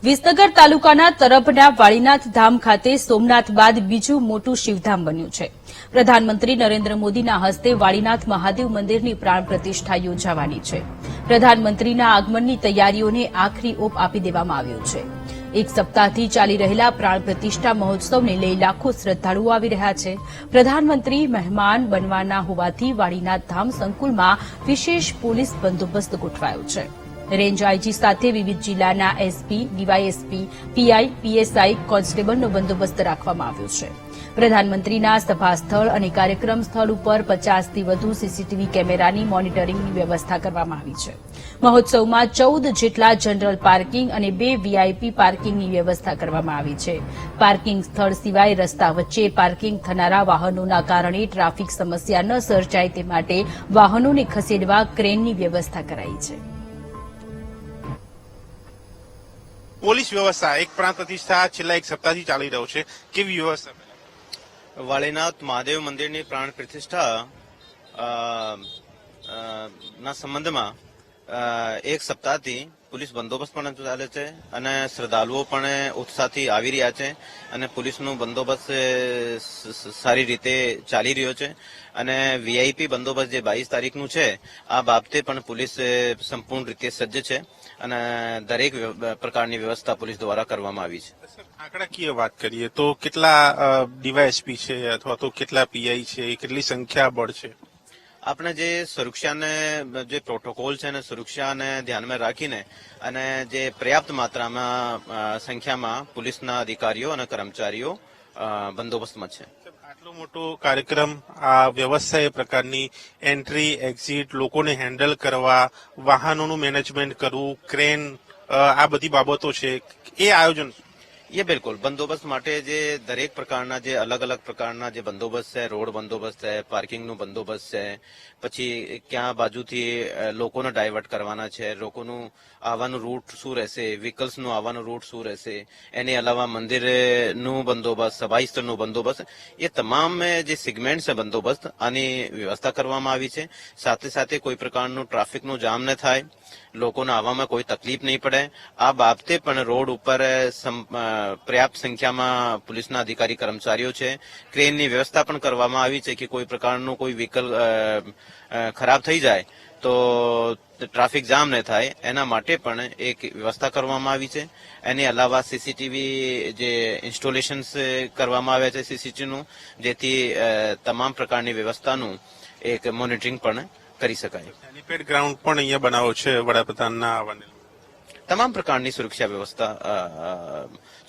વિસનગર તાલુકાના તરભના વાળીનાથ ધામ ખાતે સોમનાથ બાદ બીજું મોટું શિવધામ બન્યું છે. પ્રધાનમંત્રી નરેન્દ્ર મોદીના હસ્તે વાળીનાથ મહાદેવ મંદિરની પ્રાણ પ્રતિષ્ઠા યોજાવાની છે. પ્રધાનમંત્રીના આગમનની તૈયારીઓને આખરી ઓપ આપી દેવામાં આવ્યો છે. એક સપ્તાહથી ચાલી રહેલા પ્રાણ પ્રતિષ્ઠા મહોત્સવને લઈ લાખો શ્રદ્ધાળુઓ આવી રહ્યા છે. પ્રધાનમંત્રી મહેમાન બનવાના હોવાથી વાળીનાથ ધામ સંકુલમાં વિશેષ પોલીસ બંદોબસ્ત ગોઠવાયો છે. રેન્જ આઈજી સાથે વિવિધ જિલ્લાના એસપી, ડીવાયએસપી, પીઆઈ, પીએસઆઈ, કોન્સ્ટેબલનો બંદોબસ્ત રાખવામાં આવ્યો છે. પ્રધાનમંત્રીના સભા સ્થળ અને કાર્યક્રમ સ્થળ ઉપર 50થી વધુ સીસીટીવી કેમેરાની મોનિટરિંગની વ્યવસ્થા કરવામાં આવી છે. મહોત્સવમાં 14 જેટલા જનરલ પાર્કિંગ અને 2 વીઆઈપી પાર્કિંગની વ્યવસ્થા કરવામાં આવી છે. પાર્કિંગ સ્થળ સિવાય રસ્તા વચ્ચે પાર્કિંગ થનારા વાહનોના કારણે ટ્રાફિક સમસ્યા ન સર્જાય તે માટે વાહનોને ખસેડવા ક્રેનની વ્યવસ્થા કરાઈ છે. પોલીસ વ્યવસ્થા એક પ્રાણ પ્રતિષ્ઠા છેલ્લા એક સપ્તાહથી ચાલી રહ્યો છે, કેવી વ્યવસ્થા? વાળીનાથ મહાદેવ મંદિરની પ્રાણ પ્રતિષ્ઠા ના સંબંધમાં એક સપ્તાહથી પોલીસ બંદોબસ્ત પણ ચાલે છે અને શ્રદ્ધાળુઓ પણ ઉત્સાહથી આવી રહ્યા છે અને પોલીસનો બંદોબસ્ત સારી રીતે ચાલી રહ્યો છે અને વીઆઈપી બંદોબસ્ત જે 22 તારીખનું છે આ બાબતે પણ પોલીસ સંપૂર્ણ રીતે સજ્જ છે અને દરેક પ્રકારની વ્યવસ્થા પોલીસ દ્વારા કરવામાં આવી છે. આંકડાકીય વાત કરીએ તો કેટલા ડીવાયએસપી છે અથવા તો કેટલા પીઆઈ છે, કેટલી સંખ્યા બળ છે? આપણે જે સુરક્ષાને જે પ્રોટોકોલ છે અને સુરક્ષાને ધ્યાનમાં રાખીને અને જે પર્યાપ્ત માત્રામાં સંખ્યામાં પોલીસના અધિકારીઓ અને કર્મચારીઓ બંદોબસ્તમાં છે. આટલો મોટો કાર્યક્રમ, આ વ્યવસ્થા એ પ્રકારની એન્ટ્રી એક્ઝિટ, લોકોને હેન્ડલ કરવા, વાહનોનું મેનેજમેન્ટ કરવું, ક્રેન, આ બધી બાબતો છે, એ આયોજન ये बिल्कुल બંદોબસ્ત માટે જે દરેક પ્રકારના જે અલગ અલગ પ્રકારના જે બંદોબસ્ત છે, રોડ બંદોબસ્ત છે, પાર્કિંગનું બંદોબસ્ત છે, પછી ક્યાં બાજુથી લોકોને ડાયવર્ટ કરવાના છે, લોકોનું આવવાનું રૂટ શું રહેશે, વ્હીકલ્સનું આવવાનું રૂટ શું રહેશે, એની અલાવા મંદિરનું બંદોબસ્ત, સભા સ્થળનું બંદોબસ્ત, એ તમામ જે સેગમેન્ટ છે બંદોબસ્ત આની વ્યવસ્થા કરવામાં આવી છે. સાથે સાથે કોઈ પ્રકારનું ટ્રાફિકનું જામ ન થાય, લોકોને આવવામાં કોઈ તકલીફ નહીં પડે, આ બાબતે પણ રોડ ઉપર પર્યાપ્ત સંખ્યામાં પોલીસના અધિકારી કર્મચારીઓ છે. ક્રેનની વ્યવસ્થા પણ કરવામાં આવી છે કે કોઈ પ્રકારનું કોઈ વ્હીકલ ખરાબ થઈ જાય તો ટ્રાફિક જામ ન થાય એના માટે પણ એક વ્યવસ્થા કરવામાં આવી છે. એની અલાવા સીસીટીવી જે ઇન્સ્ટોલેશન કરવામાં આવ્યા છે સીસીટીવીનું, જેથી તમામ પ્રકારની વ્યવસ્થાનું એક મોનિટરિંગ પણ કરી શકાય. હેલિપેડ ગ્રાઉન્ડ પણ અહીંયા બનાવ્યો છે વડાપ્રધાનના આવવાને. તમામ પ્રકારની સુરક્ષા વ્યવસ્થા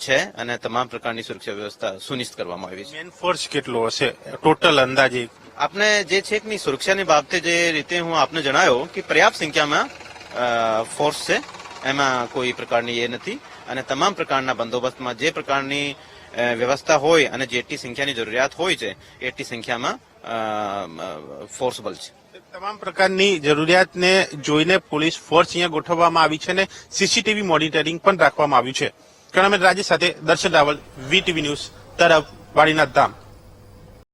છે અને તમામ પ્રકારની સુરક્ષા વ્યવસ્થા સુનિશ્ચિત કરવામાં આવી છે. મેન ફોર્સ કેટલો હશે ટોટલ અંદાજે? આપને જે છે કે સુરક્ષાની બાબતે જે રીતે હું આપને જણાવ્યો કે પર્યાપ્ત સંખ્યામાં ફોર્સ છે, એમાં કોઈ પ્રકારની એ નથી અને તમામ પ્રકારના બંદોબસ્તમાં જે પ્રકારની વ્યવસ્થા હોય અને જેટલી સંખ્યાની જરૂરિયાત હોય છે એટલી સંખ્યામાં ફોર્સબલ છે. તમામ પ્રકારની જરૂરિયાતને જોઈને પોલીસ ફોર્સ અહીંયા ગોઠવવામાં આવી છે અને સીસીટીવી મોનિટરિંગ પણ રાખવામાં આવ્યું છે. કેમેરામેન રાજેશ સાથે દર્શન રાવલ, વીટીવી ન્યૂઝ, તરફ, વાળીનાથ ધામ.